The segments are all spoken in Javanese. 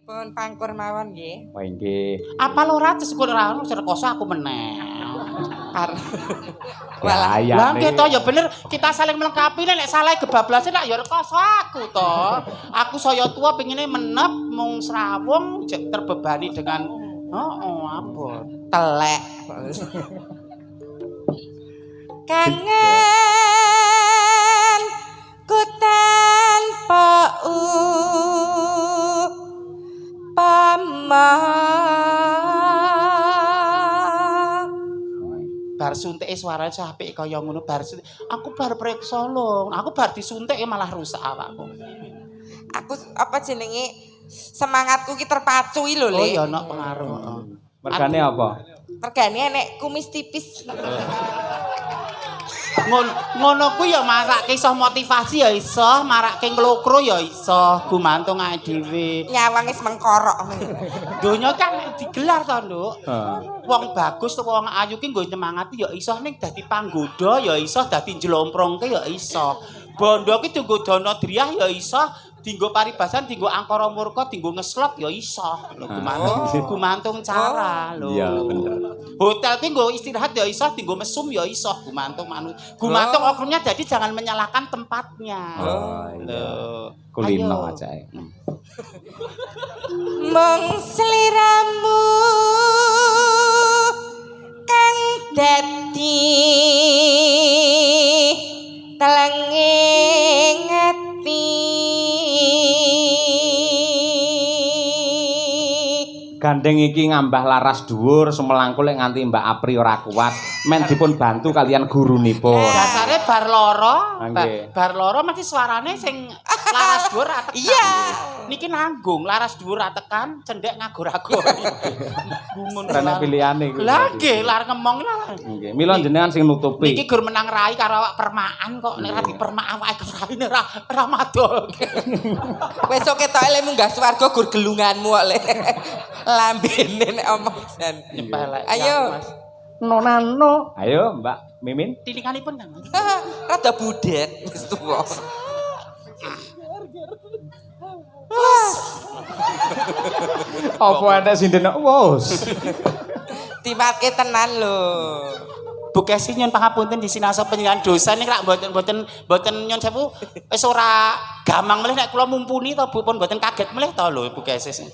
Pun pangkur mawon nggih. Wah nggih. Apa lora sesuk ora ono rekoso aku meneh. Walah. Lah nggih to ya bener kita saling melengkapi nek salah kebablasan lak ya rekoso aku to. Aku saya tua pengine menep mung srawung jek terbebani dengan apa telek. Kangen ku tanpa upama bar suntike suarane apik kaya ngono bar aku bar preksa lho aku bar disuntik malah rusak awakku. Aku apa jenenge semangatku ki terpacu lho Oh Le. ya ana pengaruh. Mergane apa? Regane nek kumis tipis. Ngono kuwi ya marake iso motivasi ya iso, marake nglokro ya iso, gumantung awake dhewe. Nyawang wis mengkorok. Donya kan digelar to, Nduk. Heeh. Wong bagus utawa wong ayu ki nggo nyemangati ya iso ning dadi panggoda ya iso, dadi njlomprongke ya iso. Bondo ki dienggo dana driyah ya iso, dienggo paribasan, dienggo angkara murka, dienggo ngeslot ya iso. Lho gumantung cara lho. Iya, bener. Hotel ki nggo istirahat ya iso, dienggo mesum ya iso, gumantung gumantung oknumnya jadi jangan menyalahkan tempatnya. Oh, iya. Lho. Kulino Ayo. aja. Mung sliramu kang dadi telenging ati Gandeng iki ngambah laras dhuwur sumelangkul lek nganti Mbak Apri ora kuat men dipun bantu kalian gurunipun. Dasare bar loro, Nggih. bar loro mesti suarane sing laras dhuwur ra tekan. Iya. Niki nanggung laras dhuwur ra tekan, cendhek ngagor-agor. Gumun. Karena pilihane iku. Lah nggih, lar ngomong lah. Nggih, mila jenengan sing nutupi. Niki gur menang rai karo awak permaan kok nek ra dipermak awake raine ra madol. Besok ketoke le munggah swarga gur gelunganmu kok le. Lambene nek omong jan. Nyepelek. Ayo. Nonano. Ayo Mbak Mimin. Tilinganipun Kang. Rada budet wis tuwa. Apa ada sinden wos. Timake tenan lho. Bu Kesi nyun pangapunten di sinasa penyelidikan dosa ning rak mboten nyun sewu wis ora gamang melih nek kula mumpuni to Bu pun mboten kaget melih to lho Bu Kesi.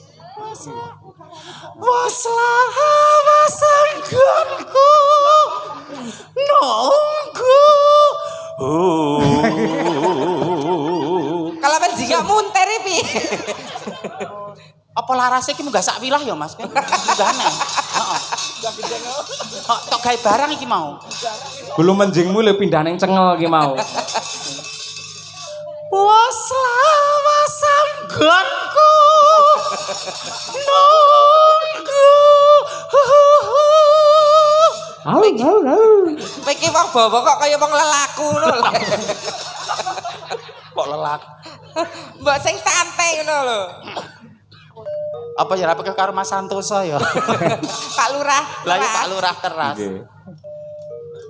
Waslah wasanggonku nunggu. Kalau men jika munter iki. Apa larase iki munggah sak wilah ya Mas? Munggahane. Heeh. Tok gawe barang iki mau. Gulu menjingmu le pindah ning cengel iki mau. Waslah wasanggonku nunggu. Au. Iki wong bawa kok kaya wong lelaku ngono lho. Kok lelak. Mbok sing santai ngono lho. Apa ya rapake karo Mas Santoso ya? Pak Lurah. Lah ya Pak Lurah keras. Nggih.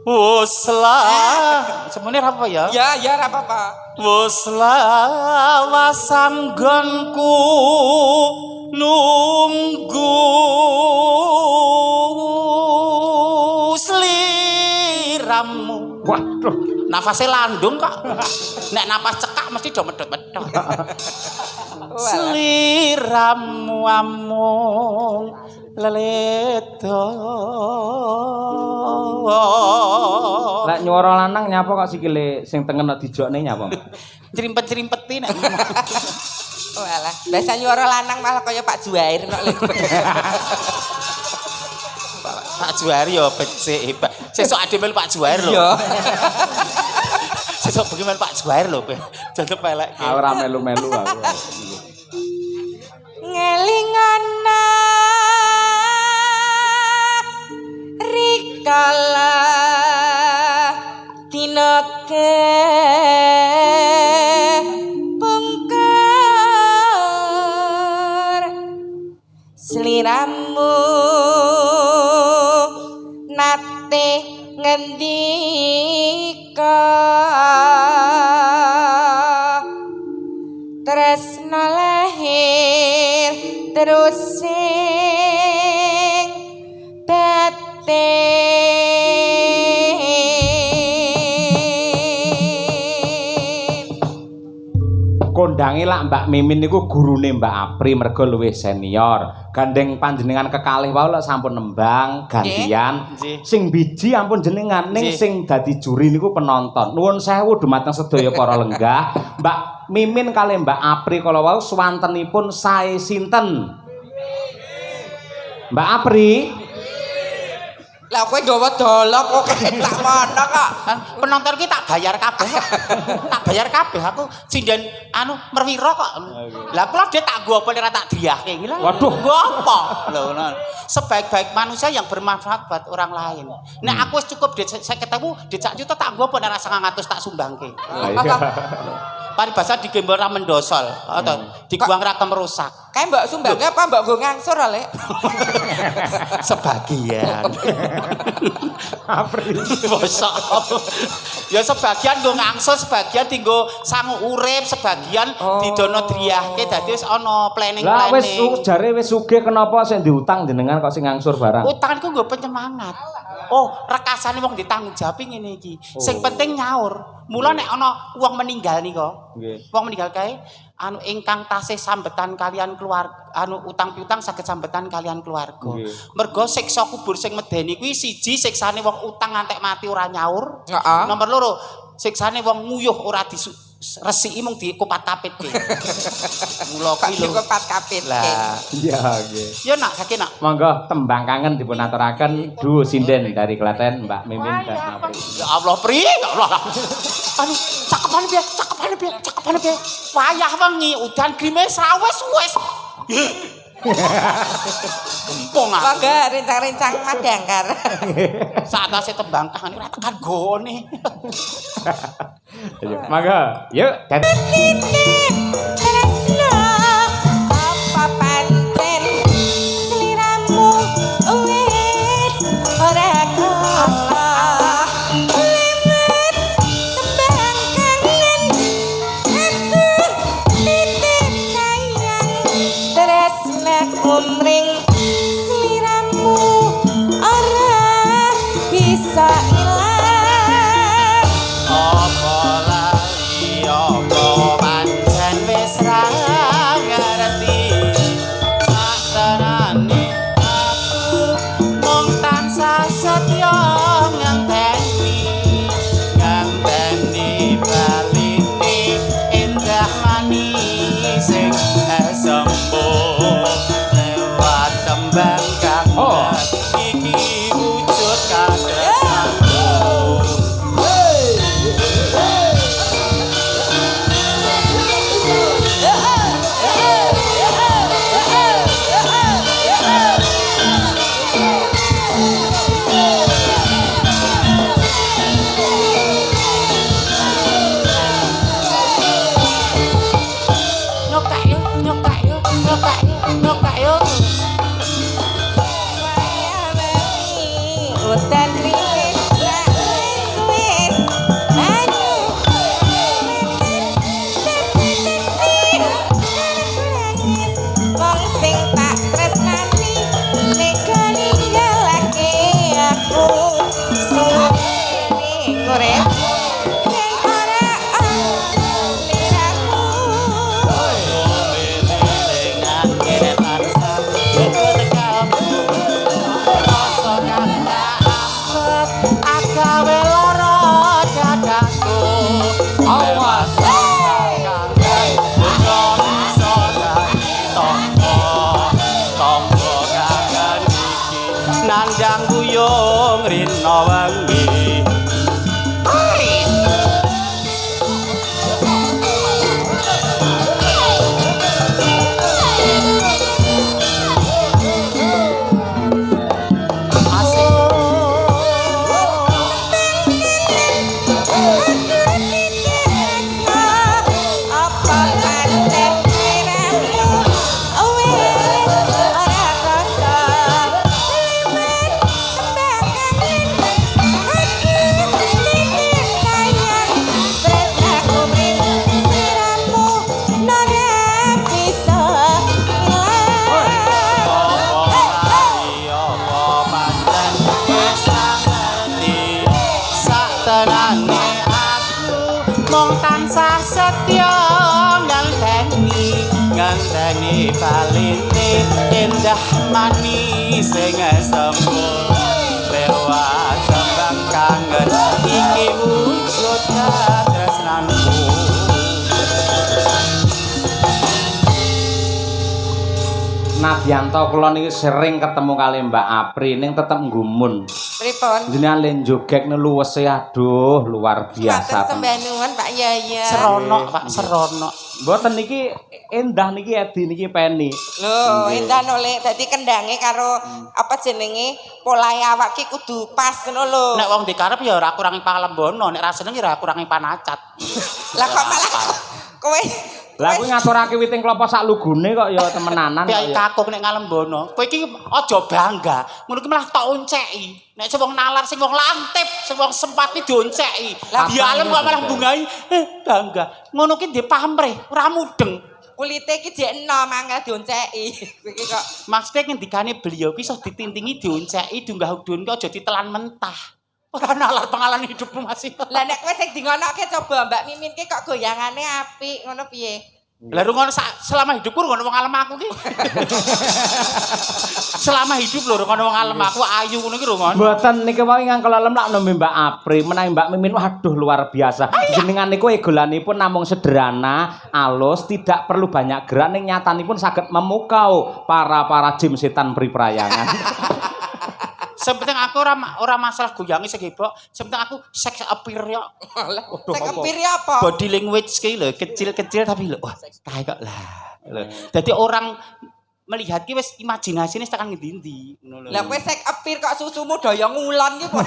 Waslah. Semene apa ya? Ya, ya ora apa-apa. Waslah wasanggonku nunggu sliramu. Waduh. Nafasnya landung kok. Nek napas cekak mesti do medhot-medhot. Sliramu amung leledo. Lek nyuara lanang nyapa kok sikile sing tengen kok dijokne nyapa? Cerimpet-cerimpeti nek. Oh alah, biasa nyuara lanang malah kaya Pak Juair kok lho. Pak Juair ya becik hebat. Sesuk ade melu Pak Juair lho. Iya. Sesuk bengi melu Pak Juair lho. Jane pelek. Ora melu-melu aku. Ngelingana rikala tinake pungkur sliramu nate ngendika tresna lahir terus sing kondange lak Mbak Mimin niku gurune Mbak Apri merga luwih senior. Gandeng panjenengan kekalih wae lak sampun nembang gantian. Sing biji ampun jenengan ning sing dadi juri niku penonton. Nuwun sewu dumateng sedaya para lenggah. Mbak Mimin kalih Mbak Apri kala wau swantenipun sae sinten? Mbak Apri lah kowe nggawa dolok kok tak mono kok. Penonton ki tak bayar kabeh. Tak bayar kabeh aku sinden anu merwira kok. Lah kula dhek tak nggo apa ora tak driake iki lho. Waduh. Nggo apa? Lho ngono. Sebaik-baik manusia yang bermanfaat buat orang lain. Nek aku wis cukup dhek saya ketemu dhek sak juta tak nggo apa nek 900 tak sumbangke. Apa? Paribasa digembel ra mendosol atau diguang ra kemerusak. Kae mbok sumbangke apa mbok nggo ngangsur Le? Sebagian. Apri Bosok. Ya sebagian nggo ngangsur, sebagian dienggo sangu urip, sebagian didono driyahke dadi wis ana planning-planning. Lah wis jare wis sugih kenapa sing diutang jenengan kok sing ngangsur barang? Utang iku nggo penyemangat. Oh, rekasane wong ditanggung jawab ngene iki. Sing penting nyaur. Mula nek ana wong meninggal nika. Nggih. Wong meninggal kae anu ingkang tasih sambetan kalian keluarga anu utang piutang saged sambetan kalian keluarga. Mergo siksa kubur sing medeni kuwi siji siksane wong utang ngantek mati ora nyaur. Nomor loro siksane wong nguyuh ora resiki mung dikupat kapitke. Mula kuwi lho dikupat kapitke. Lah, iya nggih. ya nak kaki nak. Monggo tembang kangen dipun aturaken duo sinden dari Klaten Mbak Mimin dan Apri. Ya Allah, Pri, ya Allah. Anu, cakepane piye? Cakepane piye? Cakepane piye? Wayah wengi udan grime wis. Empong ah. Monggo rencang-rencang madangkar. Saat ase tembang kangen ora tekan gone. Monggo, yuk. Apa pancen sliramu wis ora kalah liwat tembang kangen aku titip sayang tresnaku mring sliramu ora bisa ilang. Apa lali apa pancen wis ra ngerti. Satenane aku mung tansah setya ngenteni baline indah manis sing sembuh lewat tembang kangen iki wujud kadangku. Nyokak yo. Udan ringkih lak wis banyu wong sing tak tresnani nek ninggalake aku sing urip ning ora sliramu. Dengan kene tansah ikut kamu rasa kata baline endah manis sing sempur lewat kembang kangen iki wujud tresnanku. Nadyanto kula niki sering ketemu kali Mbak Apri ning tetep nggumun. Pripun? Jenengan le njogek luwese aduh luar biasa. Matur sembah nuwun Pak Yaya. Serono Pak, serono. Mboten niki endah niki Edi niki Peni. Lho, endah nolek dadi kendange karo apa jenenge polahe awak ki kudu pas ngono lho. Nek wong dikarep ya ora kurangi palembono, nek ra seneng ya ora kurangi panacat. Lah kok malah kowe Lah kuwi ngaturake witing klapa sak lugune kok ya temenanan kok Piye ya. kakung nek ngalembono. Kowe iki aja bangga. Ngono ki malah tak onceki. Nek sing wong nalar, sing wong lantip, sing wong sempat ki dionceki. Lah dialem kok malah bungai bangga. Ngono ki ndek pamrih, ora mudeng. kulite ki jek enom angel dionceki. Kowe iki kok Maksudnya ngendikane beliau ki iso ditintingi dionceki, diunggah udun ki aja ditelan mentah. Ora nalar pengalaman hidupmu masih. lah nek kowe sing dingonoke coba Mbak Mimin ki kok goyangane apik ngono piye? Lah rungono selama hidupku rungono wong alim aku ki. Selama hidup lho rungono wong alim aku ayu ngono ki rungono. Mboten niki wae ingkang kula lem lak nembe Mbak Apri menawi Mbak Mimin waduh luar biasa. Jenengan niku egolanipun namung sederhana, alus, tidak perlu banyak gerak ning nyatanipun saged memukau para jim setan priprayangan. Sepenting aku ora masalah goyangi segibok, sepenting aku sex appeal ya. Sing kepir apa? Body language ki lho, kecil-kecil tapi lho, wah, kae kok lah. Lho. Dadi orang melihat ki wis imajinasine tekan ngendi-endi ngono lho. Lah kowe sek apir kok susumu daya ngulon ki kok.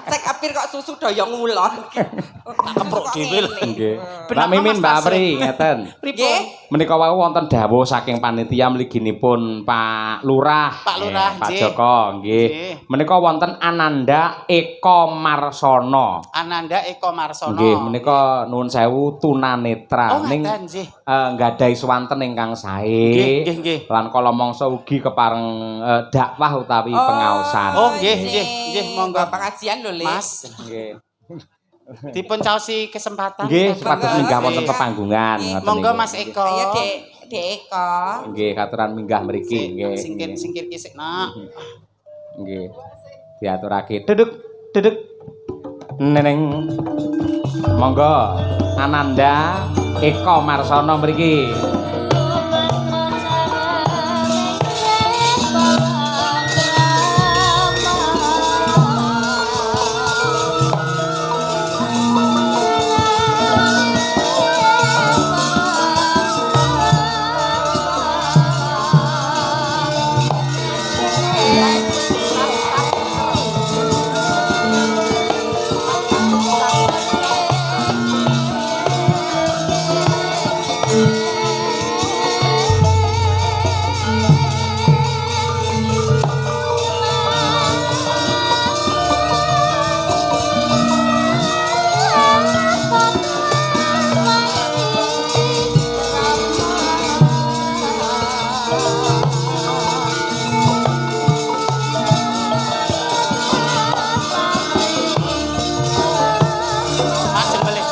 Sek apir kok susu daya ngulon. Tak keprok dhewe lho. Nggih. Mbak Mimin, Mbak Apri ngeten. Nggih. Pripun? Menika wau wonten dawuh saking panitia mliginipun Pak Lurah. Pak Lurah, Pak nggih. Joko, nggih. Nggih. Menika wonten Ananda Eko Marsono. Ananda Eko Marsono. Nggih, menika nuwun sewu tunanetra Oh, ning ngaten nggih. nggadahi swanten ingkang sae. Nggih, nggih. Lan kala mangsa ugi kepareng dakwah utawi pengaosan. Oh, nggih, monggo. Pengajian lho, Le. Mas, Nggih. dipun caosi kesempatan. Nggih, supados Nggih. minggah wonten pepanggungan. Nggih, ngoten monggo niku. Mas Eko. Ayo Dek Eko. Nggih, katuran minggah mriki, nggih. Singkir kisik nak. Nggih. Diaturake. Deduk. Neneng. Monggo Ananda Eko Marsono mriki. Majeng balik.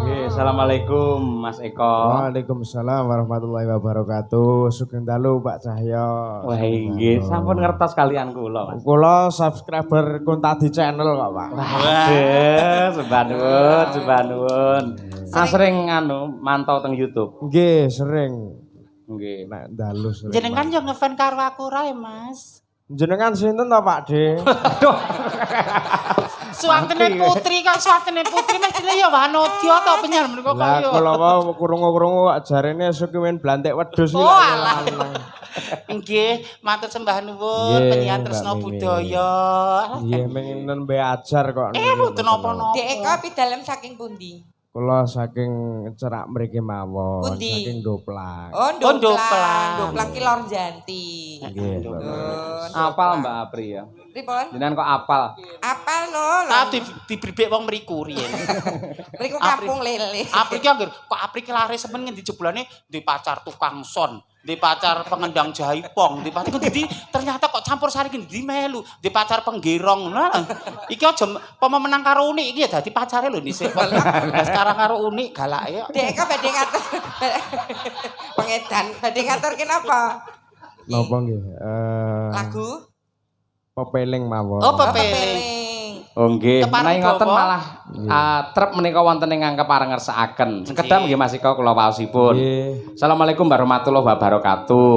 Nggih, assalamualaikum Mas Eko. Waalaikumsalam warahmatullahi wabarakatuh. Sugeng dalu Pak Cahyo. Wah, nggih, sampun ngertos kalian kula, Mas. Kula subscriber Kuntadi channel kok, Pak. Waduh, sembah nuwun. Mas sering mantau teng YouTube. Nggih, sering Nggih. nek dalu sering. Jenengan yo ngefan karo aku rae, Mas. Jenengan sinten to, Pak De? Aduh. Suwantene putri kok suwantene putri mestine ya wanodya to penyar menika kok Lah yo. kula wau krungu-krungu jarene sukiwen blantek wedhus iki. Oh, lak alah. lanang. Nggih, matur sembah nuwun Nggih, penyiar Mbak tresna Mimi. budaya. Nggih, menginen be ajar kok. Mboten napa-napa. Dek Eko pidalem saking pundi? Kula saking cerak mriki mawon, Pundi? saking Doplang. Oh, Oh, Ndoplang. Ndoplang. Ndoplang ki Lor Janti. Nggih, Bapak. Apal Mbak Apri ya. Pripun? Jenengan kok apal? Apal no. Tak dibribek wong mriku riyen. Mriku kampung lele. Apri ki anggere kok Apri ki laris semen ngendi jebolane di pacar tukang son, di pacar pengendang jaipong, di pacar ngendi ternyata kok campur sari ngendi melu, di pacar penggerong. Nah, iki aja pemenang karo Unik iki ya dadi pacare lho dhisik. Lah sekarang karo Unik galake. Dek kok badhe ngatur. Pengedan badhe ngatur kenapa? Napa nggih? Lagu Pepeling mawon. Oh, pepeling. pepeling. Oh nggih, Kepareng menawi ngoten Bapak. malah trep menika wonten ingkang keparengersakaken. Sekedhap nggih Mas Iko kula waosipun. Nggih. Assalamualaikum warahmatullahi wabarakatuh.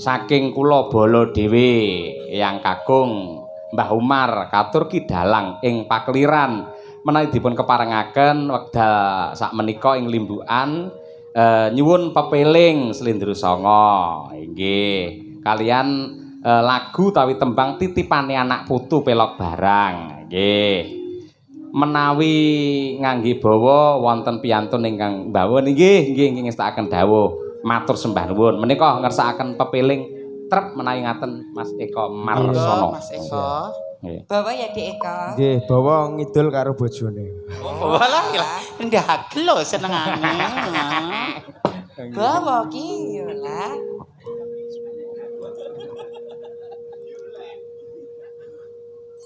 Saking kula bala dhewe yang kakung Mbah Umar katur kidalang ing pakliran menawi dipun keparengaken wekdal sakmenika ing limbukan nyuwun pepeling Slendra Sanga. Nggih. Kalian lagu tawi tembang titipane anak putu pelok barang. Nggih. Menawi ngangge bawa wonten piyantun ingkang mbawon nggih ngestakaken dawuh matur sembah nuwun. Menika ngersakaken pepeling trep menawi ngaten Mas Eko Marsono. Mas Eko. Nggih. Bawa ya Dek Eko. Nggih, bawa ngidul karo bojone. Walah ndagel lho senengane. Bawa ki yo lah.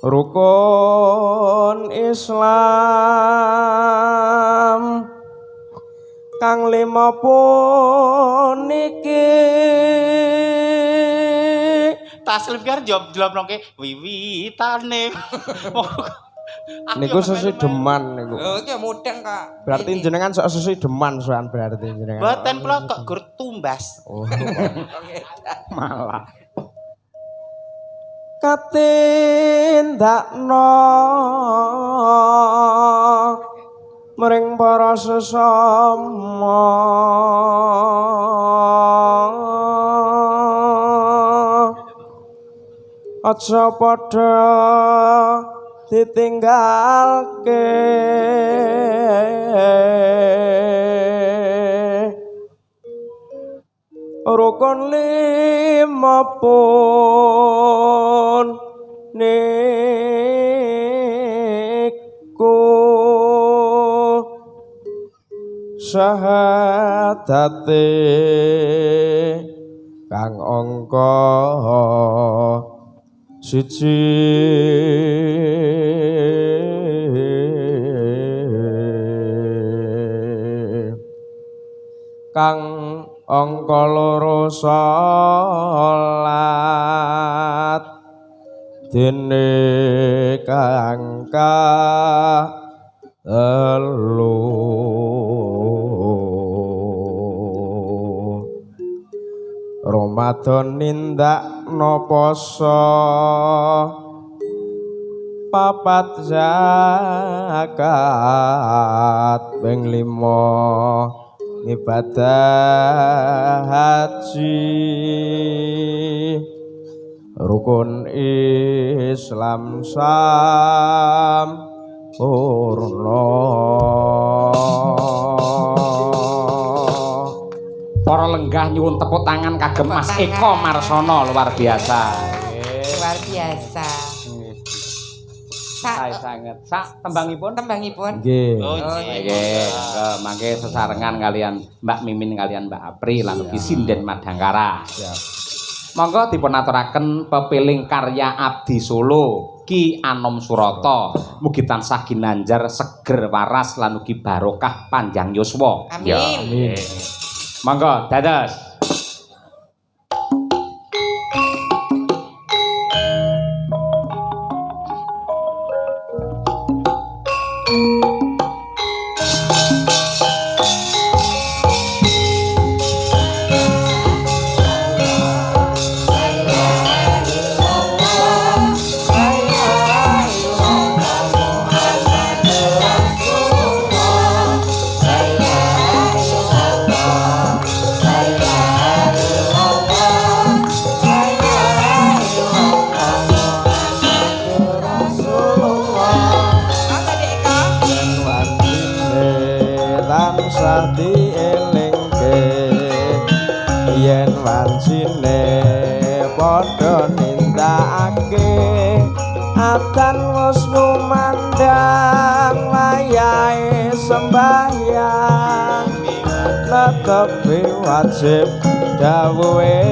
Rukun Islam kang lima puniki Taslim kan jawab jlomplongke wiwitane. niku sesideman niku. Lho iki mudeng kok. Berarti jenengan sok sesideman soan berarti jenengan. Boten kula kok gur tumbas. Oh. Malah Katindakno mring para sesama aja padha ditinggalke rukun lima pun niku syahadate kang angka siji kang angka loro salat dene kang telu Ramadan nindakno poso papat zakat ping 5 ibadah haji rukun Islam sampurna. para lenggah nyuwun tepuk tangan kagem Mas Eko Marsono luar biasa. Luar biasa. Sae sanget. Sak tembangipun Nggih. Oh, nggih, mangke sesarengan kalian Mbak Mimin kalian Mbak Apri lan ugi Sinden Madangkara. Siap. Monggo dipun aturaken pepiling karya Abdi Solo Ki Anom Surata. Mugi tansah ginanjar seger waras lan ugi barokah panjang yuswa. Amin. Ya, nggih. Monggo dados. tansah dielingke yen wancine padha nindakake atan wis ngumandang wayahe sembahyang netepi wajib dawuhe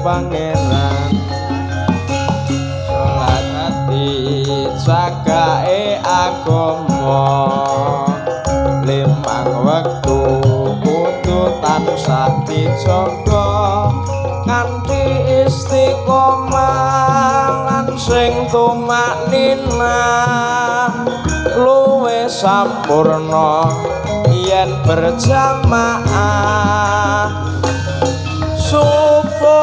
pangeran salat ati cagake agama limang wektu kudu tansah dijaga kanthi istiqomah lan sing tumaknina luwih sampurna yen berjamaah subuh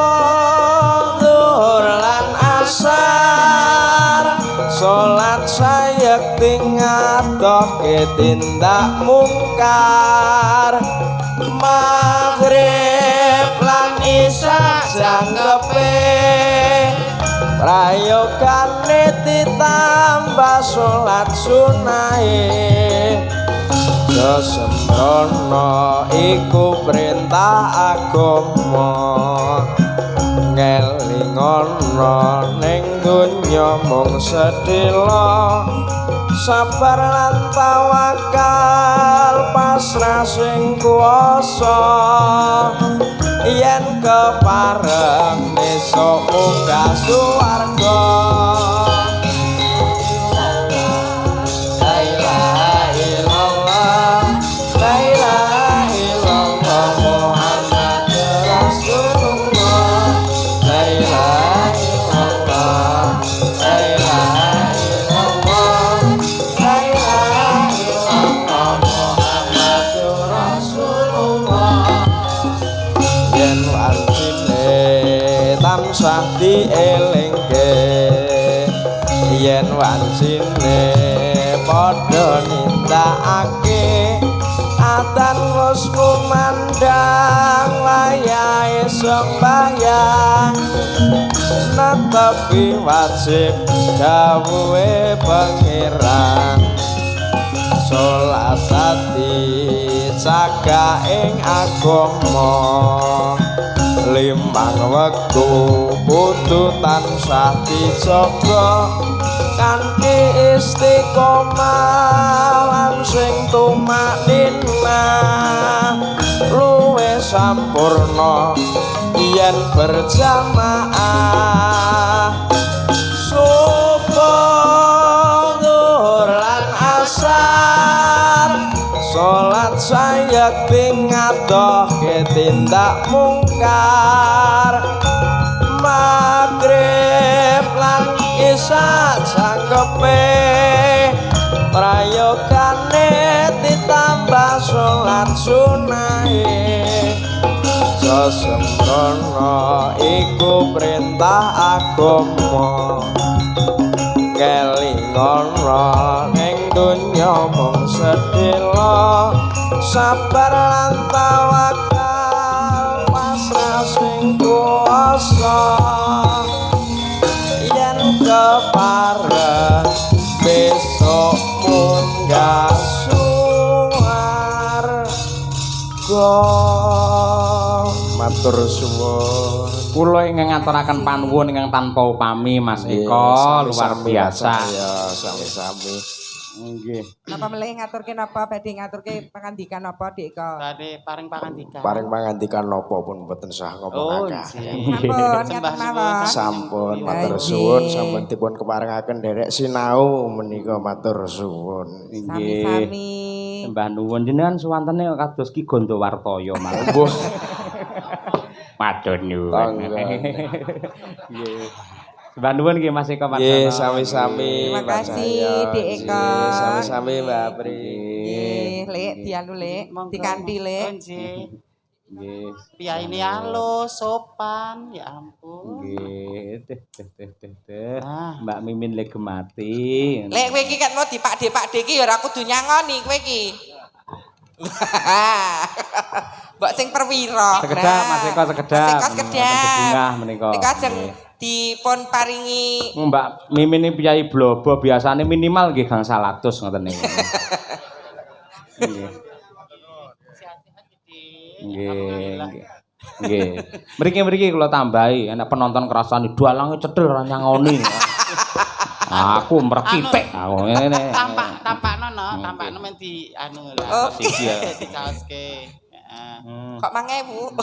zuhur lan asar salat sayekti ngadohke tindak mungkar maghrib lan isya jangkepe prayogane ditambah salat sunahe sesembrono iku perintah agama ngelingono ning donya mung sedhela sabar lan tawakal pasrah sing kuwasa yen kepareng esuk munggah swarga tansah dielingke yen wancine padha nindakake atan wis kumandang wayahe sembahyang netepi wajib dawuhe pangeran salat ati cagake agama limang wektu kudu tansah dijaga kanthi istiqomah lan sing tumaknina luwih sampurna yen berjamaah subuh zuhur lan asar salat sayekti ngadohke tindak mungkar maghrib lan isya jangkepe prayogane ditambah salat sunahe sesembrono iku perintah agama kelingono ning donya mung sedhela sabar lan tawakal pasrah sing kuwasa yen kepareng besok munggah swarga matur suwun kula ingkang ngaturaken panuwun ingkang tanpa upami Mas Eko luar biasa ya sami-sami nggih Napa melih ngaturke napa badhe ngaturke pangandikan napa Dik Ko? Badhe paring pangandikan. paring pangandikan napa pun mboten sah ngomong akeh. Sampun ngaten mawon. Sampun matur suwun sampun dipun keparengaken derek sinau menika matur suwun. Sami-sami. Mbah nuwun jenengan suwantene kados Ki Gondowartoyo malah. Matur nuwun. Nggih. Mbah nuwun nggih Mas Eko Nggih sami-sami. Terima kasih Dik Eko. Sami-sami Mbak Pri. Nggih, Lek dianu Lek, dikanthi Lek. Nggih. Piyaine alus, sopan, ya ampun. Nggih, teh. Ah. Mbak Mimin lek gemati. Lek kowe iki kan mau dipakde-pakde iki ya ora kudu nyangoni kowe iki. Mbok sing perwira. Sekedap Mas Eko sekedap. Mas Eko sekedap. Bungah menika. Nek ajeng dipun paringi Mbak Mimin ini piyai blobo biasane minimal nggih gang 100 ngoten niku. Nggih. Nggih. Nggih. Mriki-mriki kula tambahi enek penonton kerasane dalange cedhel ora nyangoni. Aku mrekipik aku ngene. Tampakno men di anu lah. Oke. Dicaoske. Kok 1000?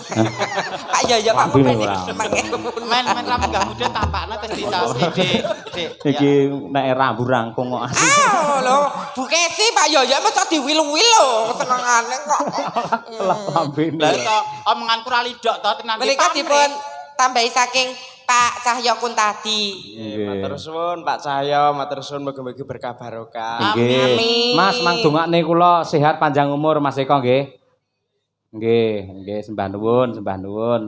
Pak Yoyo Pak Mupen iki 1000. Men rambut muda tampakno terus dicaoske, Dik. Iki nek rambu rangkung kok. Lho, Bu Kesi Pak Yoyo mesti diwilu-wilu lho senengane kok. Lah tambene. Lah to omonganku ra lidok to tenan. Menika dipun tambahi saking Pak Cahyo Kuntadi. Matur suwun Pak Cahyo, matur suwun mugi-mugi berkah barokah. Nggih. Amin. Mas mangdongakne kula sehat panjang umur Mas Eko nggih. Nggih, sembah nuwun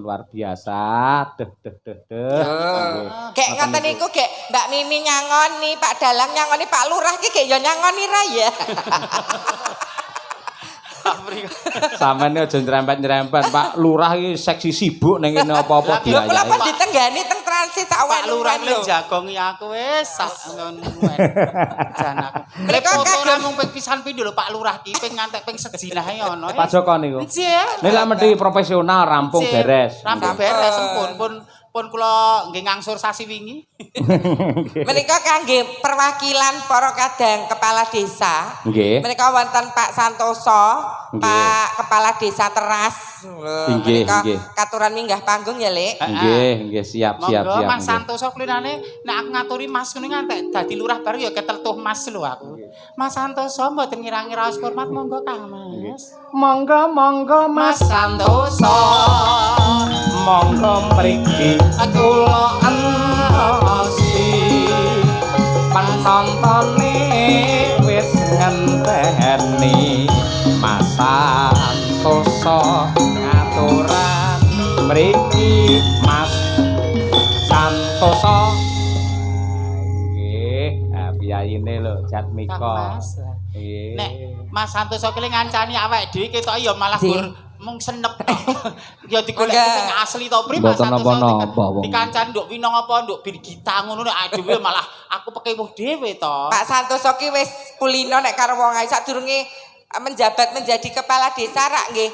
luar biasa. Duh. Gek ngoten niku gek Mbak Mimi nyangoni, Pak Dalang nyangoni, Pak Lurah ki gek ya nyangoni ra ya. Sampeyan aja nyerempet-nyerempet, Pak Lurah iki seksi sibuk ning kene apa-apa Lho kula pun diayahi. ditenggani teng transit sak Pak Lurah lho. le jagongi aku wis sak ngono. Jan aku. Mereka Lek foto kadang- namung ping pisan pindho lho Pak Lurah ki ping ngantek ping sejinah ae ono. Pak Joko niku. Nggih. Nek lak mesti profesional rampung beres. Rampung beres pun kula nggih ngangsur sasi wingi. Menika kangge perwakilan para kadang kepala desa. Nggih. Menika wonten Pak Santoso, Nggih. Pak Kepala Desa Teras. Nggih, Menika nggih. katuran minggah panggung ya, Lek. Nggih, siap. Monggo Mas nggih. Santoso klinane nek aku ngaturi Mas ngene ngantek dadi lurah bareng ya keteltuh Mas lho aku. Mas Santoso mboten ngira-ngira raos hormat monggo Kang Mas. Monggo Mas Santoso monggo mriki kula entosi penontonne wis ngenteni Mas Santoso ngaturan mriki Mas Santoso. Nggih, piyayine lho Jat Kang Mika. Mas. Nggih. Nek Mas Santoso ki ngancani awake dhewe ketok ya malah gur mung senep tok. Ya digoleki sing asli to Pri Mas Mboten Santoso. napa-napa, wong. Dikancani nduk winong apa nduk birgita ngono nek dhewe malah aku pekewuh dhewe to. Pak Santoso ki wis kulino nek karo wong ae sadurunge menjabat menjadi kepala desa rak nggih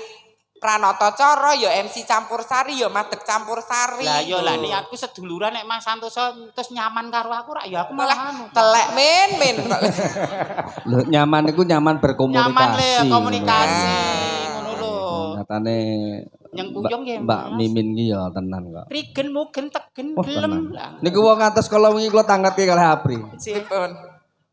Pranoto Coro ya MC campur sari ya madeg campur sari. Lah ya lah nek aku seduluran nek Mas Santoso terus nyaman karo aku rak ya aku malah anu. Telek men. Lho nyaman iku nyaman berkomunikasi. Nyaman le komunikasi ngono lho. Nyatane Nyengkuyung nggih Mbak Mas. Mimin ki ya tenan kok. Prigen mugen tegen Wah, gelem tenan. lah. Niku wong atas kala wingi kula tangkatke kalih Apri. Sipun.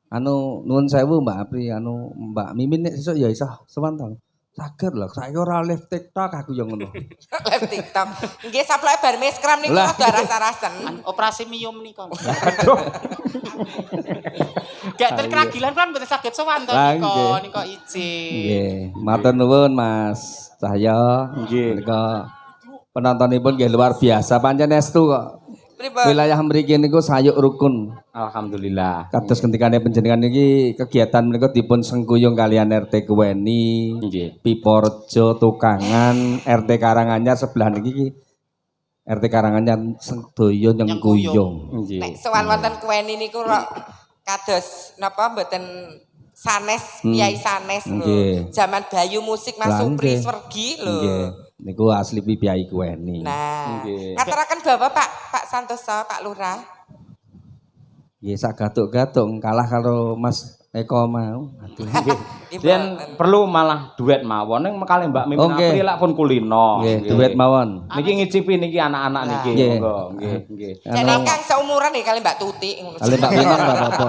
Anu nuwun sewu Mbak Apri, anu Mbak Mimin nek sesuk ya iso sowan to. Saged lho, saya ora live TikTok aku ya ngono. Live TikTok. Nggih saploke bar meskram niku Lah. rada rasa-rasen. Operasi mium nika. Gak terkeragilan kan mboten saged sowan to Lah, nika nggih. nika izin. Nggih, matur nuwun Mas Cahyo. Nggih. Nika penontonipun nggih luar biasa, pancen estu kok. Pripun? Wilayah mriki niku sayuk rukun. Alhamdulillah. Kados ketikane panjenengan iki kegiatan menika dipun sengkuyung kalian RT Kuweni, Nggih. Piporejo, Tukangan, RT Karanganyar sebelah niki RT Karanganyar sedaya nyengkuyung. Nggih. Nek sowan wonten kuweni niku kok kados napa mboten sanes Kyai sanes lho. Nggih. Zaman Bayu musik Mas Lah, Supri nggih. Swergi lho. Nggih. Niku asli piyai Kuweni. Nah, Nggih. ngaturaken bawa Pak Santoso, Pak Lurah. Nggih sak gatuk-gatuk kalah karo Mas Eko mau. Aduh. Dan perlu malah duet mawon ning kali Mbak Mimin Oke. Apri lak pun kulino. Nggih, duet mawon. Niki ngicipi niki anak-anak niki Nggih. monggo. Nggih. Jadi Anu, Kang seumuran nih kali Mbak Tuti. kali Mbak Winong Mbak apa?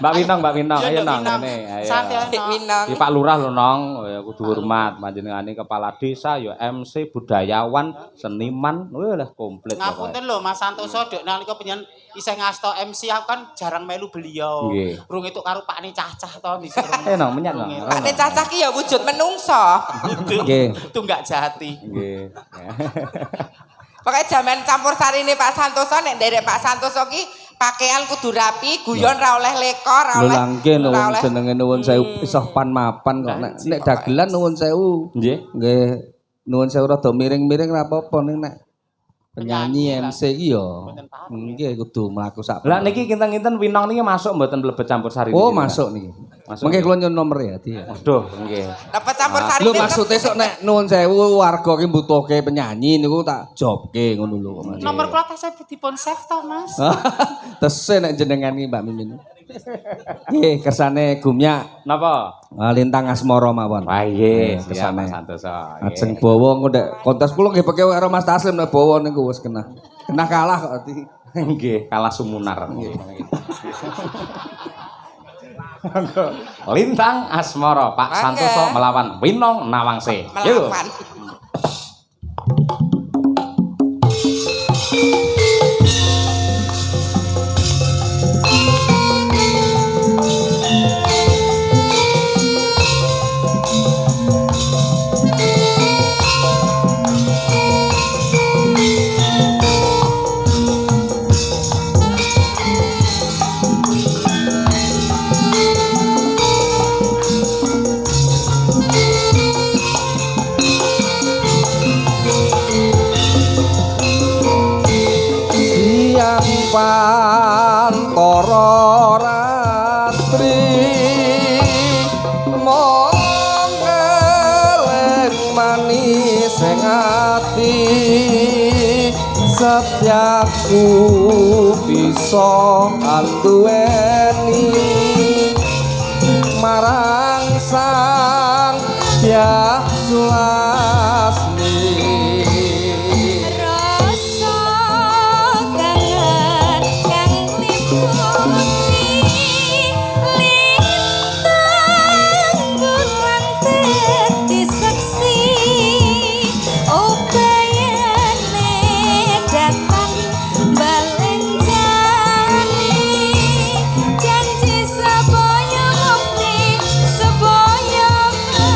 Mbak Winong, Ya, ayo Mbak nang Winong. ngene, ayo. Santai Dik Winong. Di Pak Lurah lho nong, ya kudu hormat panjenengane kepala desa ya MC budayawan, seniman, lah komplit Ngapunten lho Mas Santoso dek nalika penyen isih ngasto MC aku kan jarang melu beliau. Nggih. Rung itu karo Pakne cacah to dhisik. Nong menyat nong. Pak Nek cacah ki ya wujud menungso. Nggih. Tunggak jati. Nggih. Pokoknya zaman campur sari ini Pak Santoso, nek derek Pak Santoso ki pakaian kudu rapi, guyon ra oleh lekor, ra Lho oleh. langke ra nuwun oleh- jenenge nuwun sewu iso pan mapan kok nek dagelan nuwun sewu. Nggih. Nggih nuwun sewu rada miring-miring ra apa-apa ning nek penyanyi Penyanyi MC iki ya. Mboten paham. Nggih kudu mlaku sak. Lah niki kinten-kinten Winong niki masuk mboten mlebet campur sari. Oh, niki, masuk niki. Masuk. Mengke kula nyun nomor ya, Di. Aduh, nggih. Dapat campur sari. Lho maksude sok nek nuwun sewu warga ki mbutuhke penyanyi niku tak jobke ngono lho Mas. Nomor kula tasih dipun save to, Mas. Tese nek jenengan iki Mbak Mimin. Nggih, kersane Gumyak Napa? Lintang Asmara mawon. Wah iya, kesane. Mas Santoso. Ajeng bawa engko nek kontes kula nggih peke karo Mas Taslim nek bawa niku wis kena. Kena kalah kok Di. Nggih, kalah sumunar nggih. Lintang Asmara Pak Mangga. Santoso melawan Winong Nawangse. Yuk. Melawan. Siang pantara ratri mong eleng manis ing ati setiaku bisa anduweni marang sang Hyang Sulasmi. Rasa kangen kang liputi lintang bulan dadi saksi ubayane datang balenjani janji sabaya mukti sabaya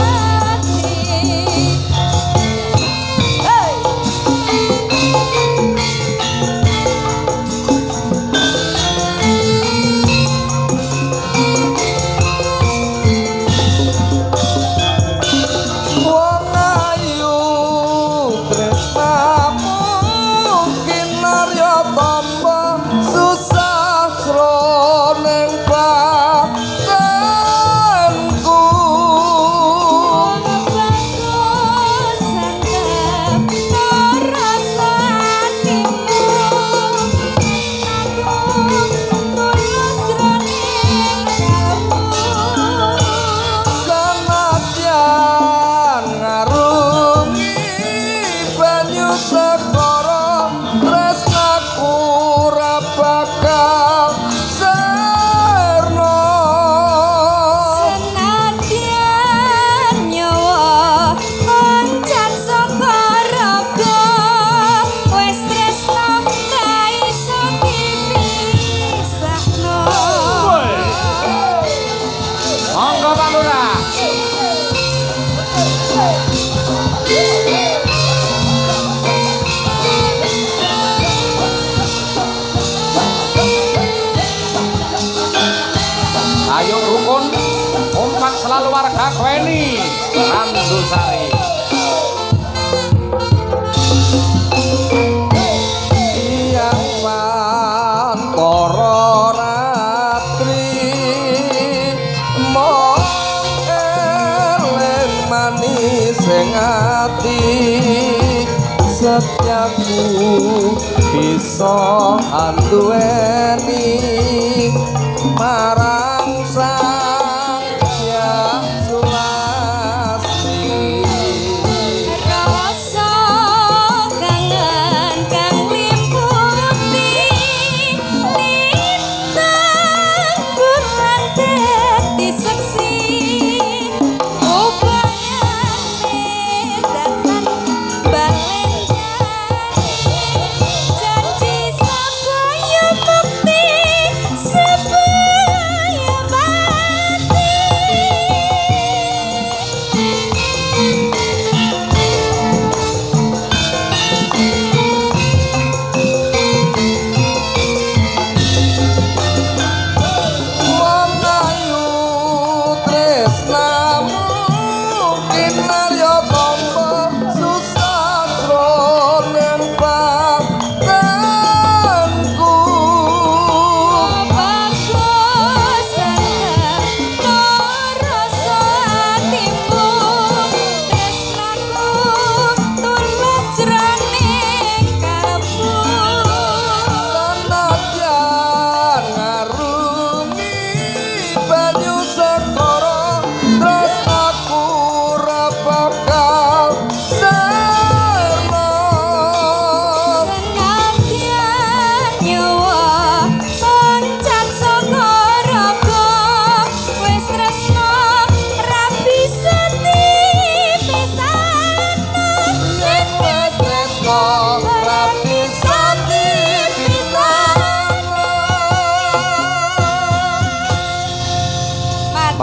mati. Hey! Wong ayu tresnamu kinarya tamba susah jroning batenku. Bagus santep rasa hatimu aku tulus jroning kamu. Senadyan ngarungi banyu segara tresnaku ora bakal sirna. Senadyan nyawa oncat saka raga wis tresno ta iso dipisahno. Monggo Pak Lurah. Ayo rukun, kompak selalu warga Kweni, Randusari. Siang pantara ratri mong eleng manis ing ati setiaku bisa anduweni marang sang Hyang Sulasmi. Rasa kangen kang liputi lintang bulan dadi saksi ubayane datang balenjani janji sabaya mukti sabaya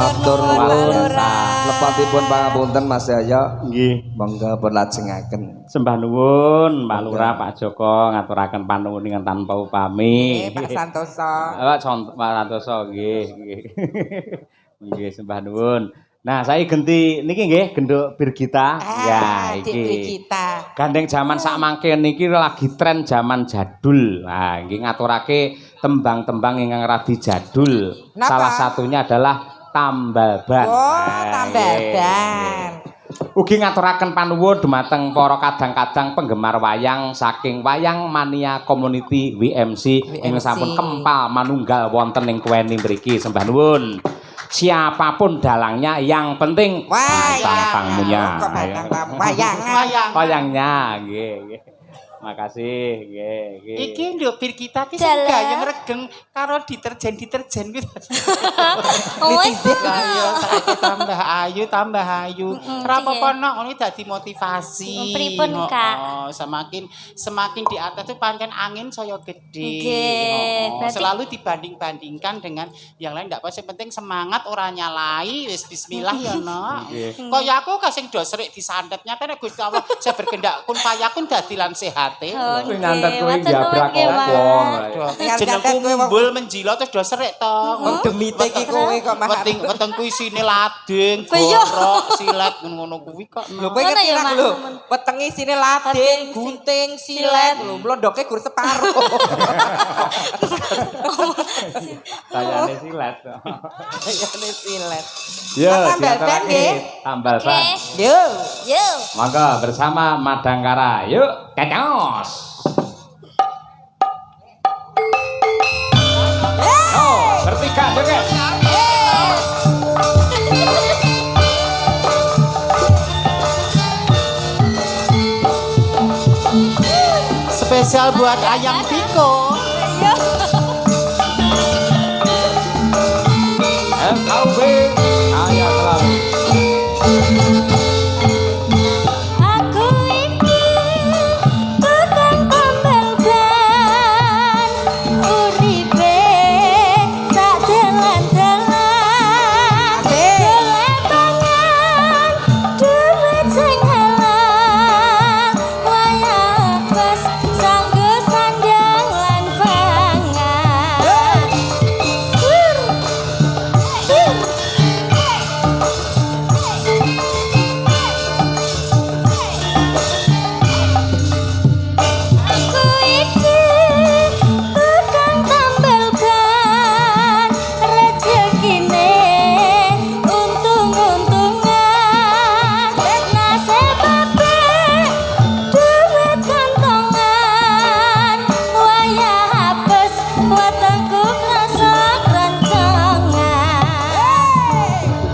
Matur nuwun, Pak nuwun. Lurah. Lepatipun pangapunten Mas Yaya. Nggih. Monggo berlajengaken. Sembah nuwun Pak Lurah, Pak Joko ngaturaken panuwuning tanpa upami. Pak Santoso. Pak Santoso nggih, nggih. Nggih sembah nuwun. Nah, saya genti niki nggih genduk Birgita. Ya, Dik iki. Brigita. Gandeng zaman sak mangke niki lagi tren zaman jadul. Nah, nggih ngaturake tembang-tembang ingkang radi jadul. Napa? Salah satunya adalah tambal ban. Oh, Nah, tambal nggih, ban. nggih. Ugi ngaturaken panuwun dumateng para kadang-kadang penggemar wayang saking Wayang Mania Community WMC ingkang sampun kempal manunggal wonten ing kuweni mriki sembah nuwun. Siapapun dalangnya yang penting bintang tamunya. Kok bintang tamu? Wayang. Wayangnya nggih, nggih. Makasih, nggih, nggih. Iki nduk bir kita ki Dalah. sing gayeng regeng karo deterjen kuwi. Oh, wis. Ayo saiki tambah ayu. Ora apa-apa iya. nok ngene dadi motivasi. Pripun, Kak? Semakin di atas tuh pancen angin saya gede. Nggih, berarti- Selalu dibanding-bandingkan dengan yang lain ndak apa sing penting semangat ora nyalai wis bismillah ya nok. Kaya aku kasing do serik disantet nyatane Gusti Allah saya berkendak kun payakun dadi lan sehate. Oh, Kuwi nggih. nyantet kuwi Matur nuwun jabrak nggih, Mas. opo. Yang Jenengku nyantet kowe wong- mumbul menjilo terus do serik to. Wong demite iki kowe kok mah. Wetengku isine lading, Iya. gorok, silet ngono kuwi kok. Lho kowe Ngono ngerti ya, ra Mak? lho. Wetenge sine lading, Lading, gunting, silet, lho mlondoke gur separuh. Sayane silat. Kayane silet. Yo, Tambal ban nggih. tambal Oke. ban. Yo. Yo. Maka bersama Madangkara, yuk kecos. Oh, bertiga joget. Spesial buat Ayang Tiko. MKUB, ayah selalu. Aku iki tukang tambal ban, uripe sak dalan-dalan, golek pangan, duit sing halal, wayah pas sanggo sandang lan pangan. Aku iki tukang tambal ban, rezekine untung-untungan, nasib apik duit kantongan, wayah apes wetengku krasa krancongan.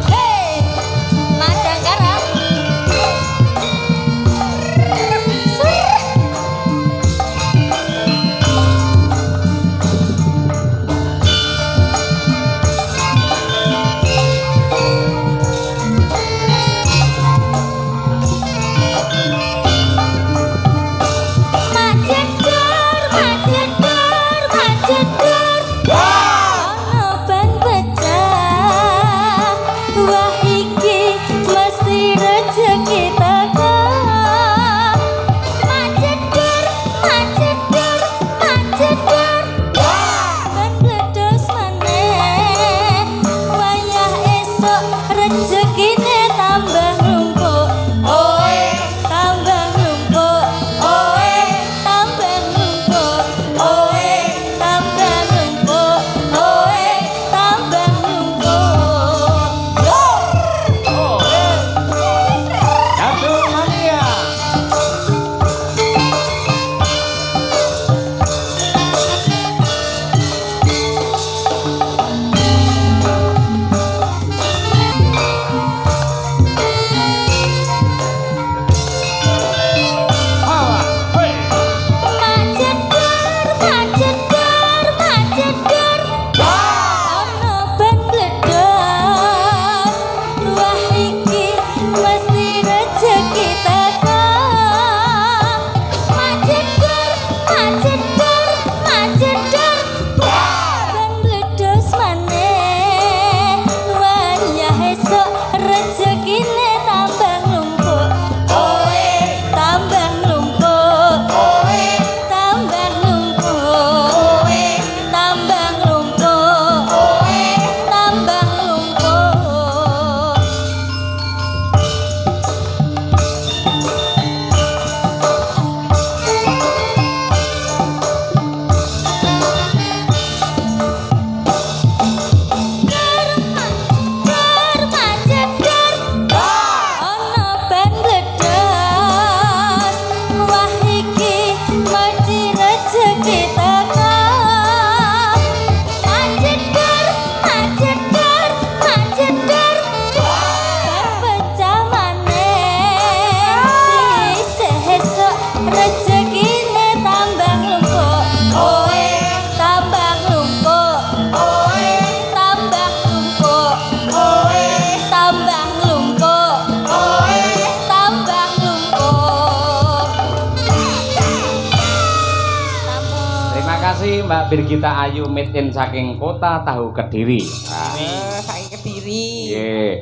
Hey, Madangkara. Ono ban pecah, wah iki mesti rezeki teko. Maceder, ban bledos maneh, wayah esok rezekine tambah numpuk. Oe, tambah numpuk. Oe, tambah numpuk. Oe, tambah numpuk. Oe, tambah numpuk. Satu mania. kasih Mbak Birgita Ayu made in saking kota Tahu Kediri. Saking Kediri. Nggih.